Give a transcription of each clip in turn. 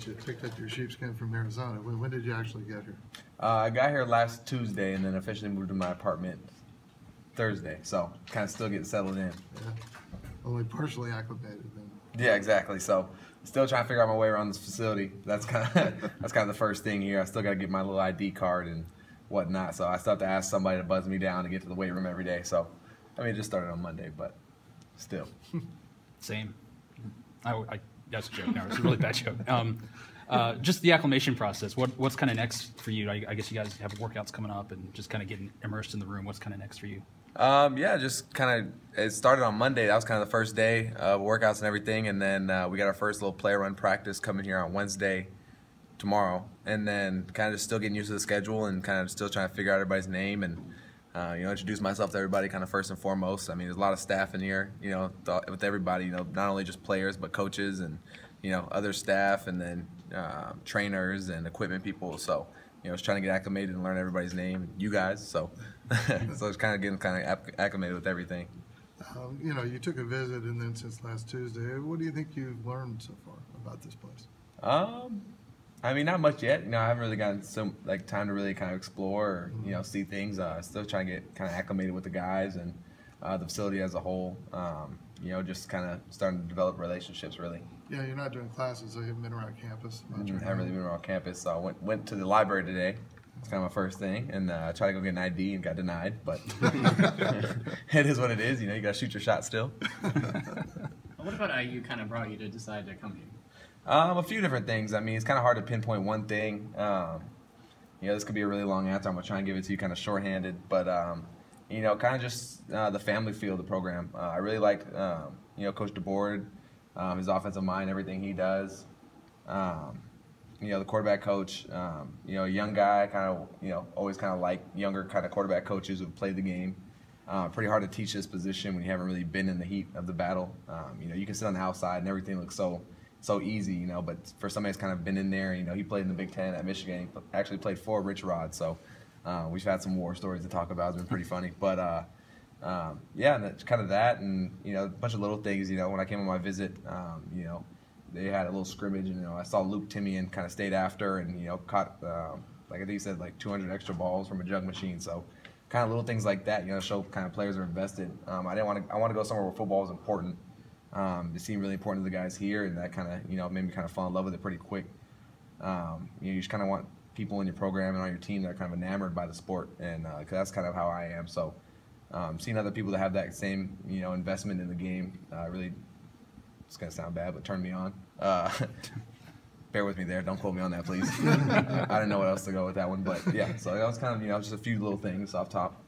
that you picked up your sheepskin from Arizona. When did you actually get here? I got here last Tuesday and then officially moved to my apartment Thursday. So kind of still getting settled in. Yeah. Only partially acclimated then. Yeah, exactly. So still trying to figure out my way around this facility. That's kind of the first thing here. I still got to get my little ID card and whatnot. So I still have to ask somebody to buzz me down to get to the weight room every day. So I mean, it just started on Monday, but still. Same. That's a joke. No, it's a really bad joke. Just the acclimation process. What's kind of next for you? I guess you guys have workouts coming up and just kind of getting immersed in the room. What's kind of next for you? Yeah, just kind of, it started on Monday. That was kind of the first day of workouts and everything. And then we got our first little play run practice coming here on Wednesday, tomorrow. And then kind of just still getting used to the schedule and kind of still trying to figure out everybody's name and, introduce myself to everybody kind of first and foremost. I mean, there's a lot of staff in here, with everybody, not only just players, but coaches and, other staff and then trainers and equipment people. So, just trying to get acclimated and learn everybody's name, you guys. So, so it's kind of getting acclimated with everything. You took a visit and then since last Tuesday, what do you think you've learned so far about this place? I mean, not much yet. I haven't really gotten time to really kind of explore or see things. Still trying to get kind of acclimated with the guys and the facility as a whole. Just kind of starting to develop relationships really. Yeah, you're not doing classes, so you haven't been around campus much. I haven't really been around campus, so I went to the library today. It's kind of my first thing, and I tried to go get an ID and got denied, but it is what it is. You got to shoot your shot still. What about IU kind of brought you to decide to come here? A few different things. I mean, it's kind of hard to pinpoint one thing. This could be a really long answer. I'm going to try and give it to you kind of shorthanded, but kind of just the family feel of the program. I really like, Coach DeBoard, his offensive mind, everything he does. The quarterback coach, a young guy, kind of, always kind of like younger kind of quarterback coaches who've played the game. Pretty hard to teach this position when you haven't really been in the heat of the battle. You can sit on the outside and everything looks so easy, but for somebody that's kind of been in there, he played in the Big Ten at Michigan. He actually played for Rich Rod, so we've had some war stories to talk about. It's been pretty funny, but yeah, and it's kind of that, and a bunch of little things. When I came on my visit, they had a little scrimmage, and I saw Luke Timian kind of stayed after, and caught like I think he said 200 extra balls from a jug machine. So kind of little things like that, show kind of players are invested. I want to go somewhere where football is important. It seemed really important to the guys here, and that kind of made me kind of fall in love with it pretty quick. You just kind of want people in your program and on your team that are kind of enamored by the sport, and cause that's kind of how I am. So seeing other people that have that same investment in the game really, it's gonna sound bad, but turned me on. Bear with me there. Don't quote me on that, please. I didn't know what else to go with that one, but yeah. So that was kind of just a few little things off top.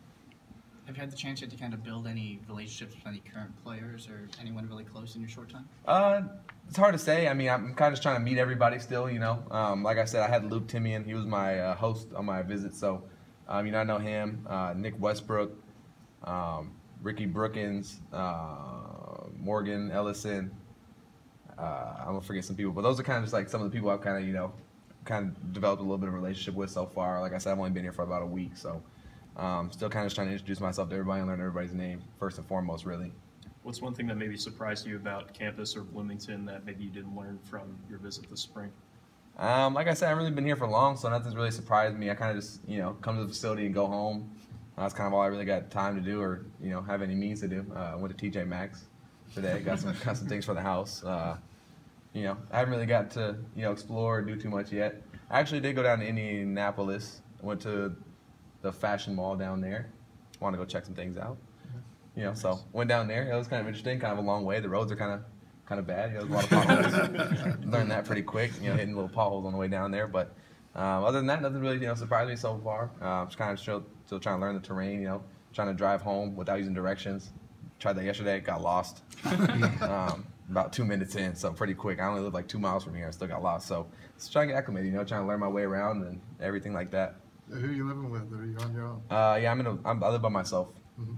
Have you had the chance yet to kind of build any relationships with any current players or anyone really close in your short time? It's hard to say. I mean, I'm kind of just trying to meet everybody still, Like I said, I had Luke Timian. He was my host on my visit, so, I know him. Nick Westbrook, Ricky Brookins, Morgan Ellison. I'm going to forget some people, but those are kind of just some of the people I've kind of developed a little bit of a relationship with so far. Like I said, I've only been here for about a week, so still kind of just trying to introduce myself to everybody and learn everybody's name first and foremost, really. What's one thing that maybe surprised you about campus or Bloomington that maybe you didn't learn from your visit this spring? Like I said, I haven't really been here for long, so nothing's really surprised me. I kind of just, come to the facility and go home. That's kind of all I really got time to do or, have any means to do. I went to TJ Maxx today, got some things for the house. I haven't really got to, explore or do too much yet. I actually did go down to Indianapolis. Went to the fashion mall down there. Want to go check some things out. So went down there. It was kind of interesting, kind of a long way. The roads are kind of bad. There's a lot of potholes. Learned that pretty quick, hitting little potholes on the way down there. But other than that, nothing really, surprised me so far. Just kind of still trying to learn the terrain, trying to drive home without using directions. Tried that yesterday, got lost. About 2 minutes in, so pretty quick. I only live 2 miles from here. I still got lost. So just trying to get acclimated, trying to learn my way around and everything like that. Who are you living with? Are you on your own? Yeah, I live by myself. Mm-hmm.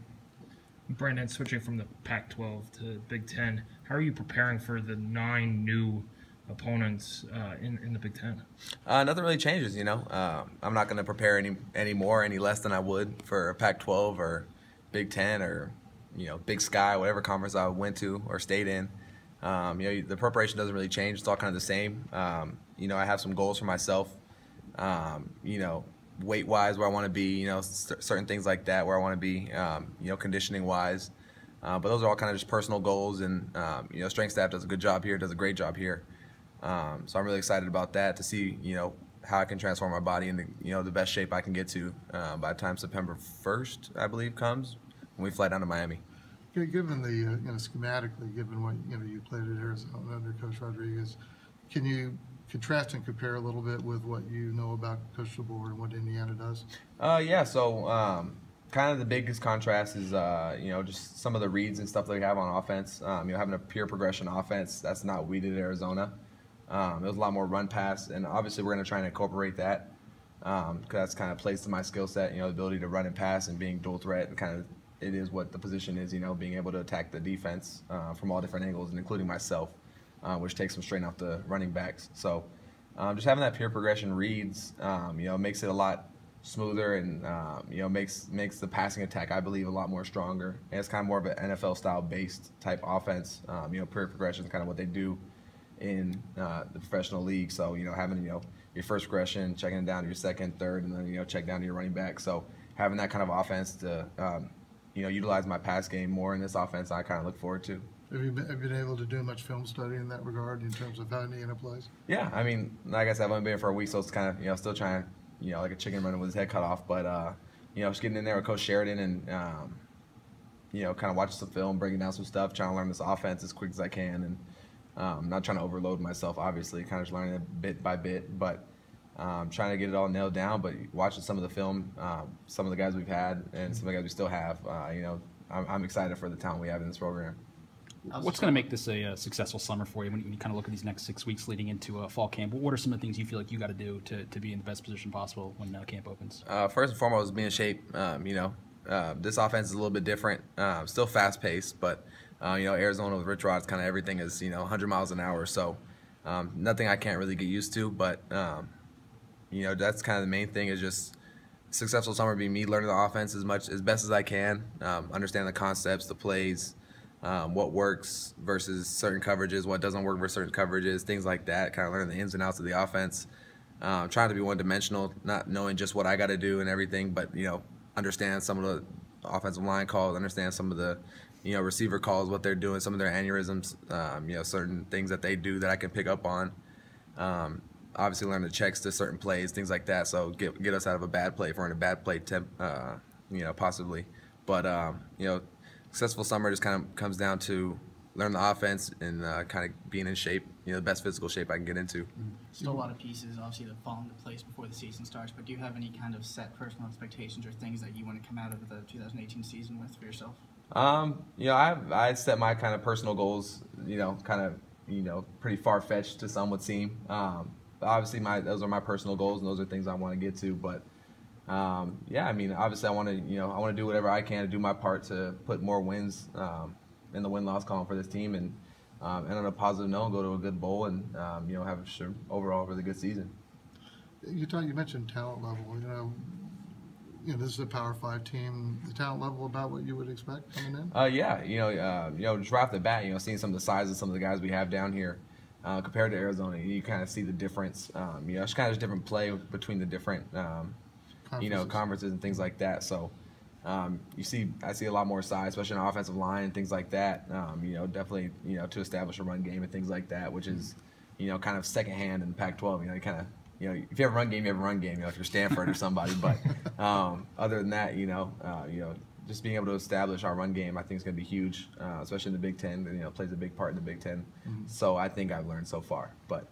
Brandon, switching from the Pac-12 to Big Ten, how are you preparing for the 9 new opponents in the Big Ten? Nothing really changes, I'm not going to prepare any more, any less than I would for a Pac-12 or Big Ten or Big Sky, whatever conference I went to or stayed in. The preparation doesn't really change. It's all kind of the same. I have some goals for myself, weight-wise where I want to be, certain things like that where I want to be, conditioning-wise. But those are all kind of just personal goals, and, strength staff does a good job here, does a great job here. So I'm really excited about that to see, how I can transform my body into, the best shape I can get to by the time September 1st, I believe, comes when we fly down to Miami. Okay, given the, schematically, given what, you played at Arizona under Coach Rodriguez, can you contrast and compare a little bit with what you know about Coach DeBoer and what Indiana does? Yeah, so kind of the biggest contrast is, just some of the reads and stuff that we have on offense. Having a pure progression offense, that's not what we did at Arizona. It was a lot more run pass, and obviously we're going to try and incorporate that because that's kind of plays to my skill set, the ability to run and pass and being dual threat, and kind of it is what the position is, being able to attack the defense from all different angles, and including myself, which takes them straight off the running backs. So just having that pure progression reads, makes it a lot smoother and, makes the passing attack, I believe, a lot more stronger. And it's kind of more of an NFL-style based type offense. Pure progression is kind of what they do in the professional league. So, having, your first progression, checking it down to your second, third, and then, check down to your running back. So having that kind of offense to, utilize my pass game more in this offense, I kind of look forward to. Have you been able to do much film study in that regard in terms of how Indiana plays? Yeah, I mean, like I said, I've only been here for a week, so it's kind of, still trying, like a chicken running with his head cut off. But, just getting in there with Coach Sheridan and, kind of watching some film, breaking down some stuff, trying to learn this offense as quick as I can. And not trying to overload myself, obviously, kind of just learning it bit by bit. But trying to get it all nailed down. But watching some of the film, some of the guys we've had and some of the guys we still have, I'm excited for the talent we have in this program. What's going to make this a successful summer for you when you kind of look at these next 6 weeks leading into fall camp? What are some of the things you feel like you got to do to be in the best position possible when camp opens? First and foremost, be in shape. This offense is a little bit different, still fast-paced, but Arizona with Rich Rod's kind of everything is 100 miles an hour, so nothing I can't really get used to. But that's kind of the main thing is just successful summer being me learning the offense as best as I can, understand the concepts, the plays. What works versus certain coverages, what doesn't work versus certain coverages, things like that, kind of learn the ins and outs of the offense. Trying to be one-dimensional, not knowing just what I got to do and everything, but, understand some of the offensive line calls, understand some of the, receiver calls, what they're doing, some of their aneurysms, certain things that they do that I can pick up on. Obviously learn the checks to certain plays, things like that, so get us out of a bad play if we're in a bad play, possibly. But, successful summer just kind of comes down to learn the offense and kind of being in shape, the best physical shape I can get into. Still a lot of pieces, obviously, that fall into place before the season starts, but do you have any kind of set personal expectations or things that you want to come out of the 2018 season with for yourself? I set my kind of personal goals, pretty far-fetched to some would seem. Obviously, those are my personal goals, and those are things I want to get to, but obviously I want to do whatever I can to do my part to put more wins in the win-loss column for this team, and on a positive note, go to a good bowl and have an overall really good season. You mentioned talent level. This is a Power 5 team. The talent level about what you would expect coming in? Just right off the bat, seeing some of the size of some of the guys we have down here compared to Arizona, you kind of see the difference. It's kind of different play between the different. Conferences and things like that. So I see a lot more size, especially in offensive line and things like that. Definitely, to establish a run game and things like that, which is, kind of second hand in Pac-12. You kind of, if you have a run game, you have a run game. If you're Stanford or somebody, but other than that, just being able to establish our run game, I think is going to be huge, especially in the Big Ten. Plays a big part in the Big Ten. Mm-hmm. So I think I've learned so far, but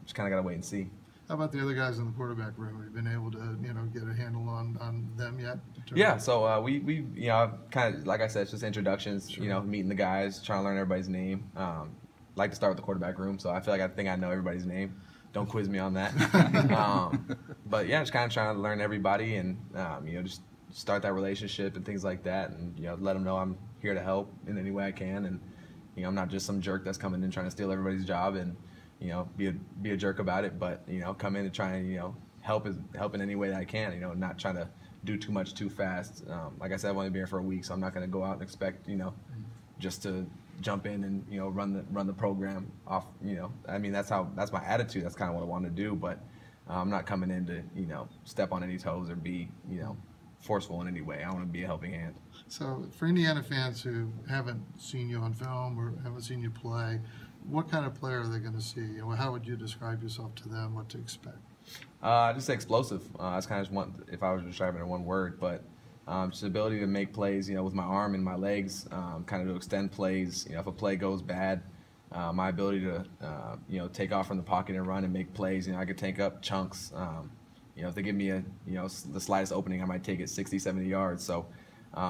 just kind of got to wait and see. How about the other guys in the quarterback room? Have you been able to, get a handle on them yet? Yeah, so we kind of, like I said, it's just introductions, sure. Meeting the guys, trying to learn everybody's name. Like to start with the quarterback room, so I feel like I know everybody's name. Don't quiz me on that. But yeah, just kind of trying to learn everybody and, just start that relationship and things like that, and, let them know I'm here to help in any way I can, and, I'm not just some jerk that's coming in trying to steal everybody's job and, be a jerk about it, but, come in and try and, help in any way that I can, not trying to do too much too fast. Like I said, I've only been here for a week, so I'm not going to go out and expect, just to, jump in and run the program off. I mean that's my attitude. That's kind of what I want to do. But I'm not coming in to step on any toes or be forceful in any way. I want to be a helping hand. So for Indiana fans who haven't seen you on film or haven't seen you play, what kind of player are they going to see? How would you describe yourself to them? What to expect? Just explosive. That's kind of just if I was describing it in one word, but just the ability to make plays, with my arm and my legs, kind of to extend plays. If a play goes bad, my ability to, take off from the pocket and run and make plays. I could take up chunks. If they give me the slightest opening, I might take it 60, 70 yards. So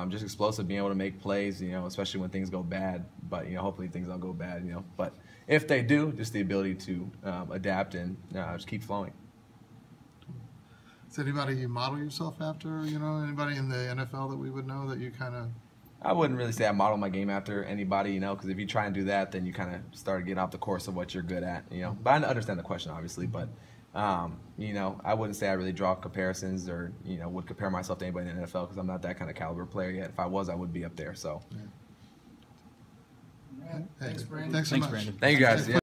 just explosive, being able to make plays, especially when things go bad. But, hopefully things don't go bad, But if they do, just the ability to adapt and just keep flowing. Is anybody you model yourself after? Anybody in the NFL that we would know that you kind of? I wouldn't really say I model my game after anybody, because if you try and do that, then you kind of start getting off the course of what you're good at, But I understand the question, obviously, but I wouldn't say I really draw comparisons or would compare myself to anybody in the NFL because I'm not that kind of caliber player yet. If I was, I would be up there. So. Thanks, Brandon. Thanks, Brandon. Thank you guys. Yeah.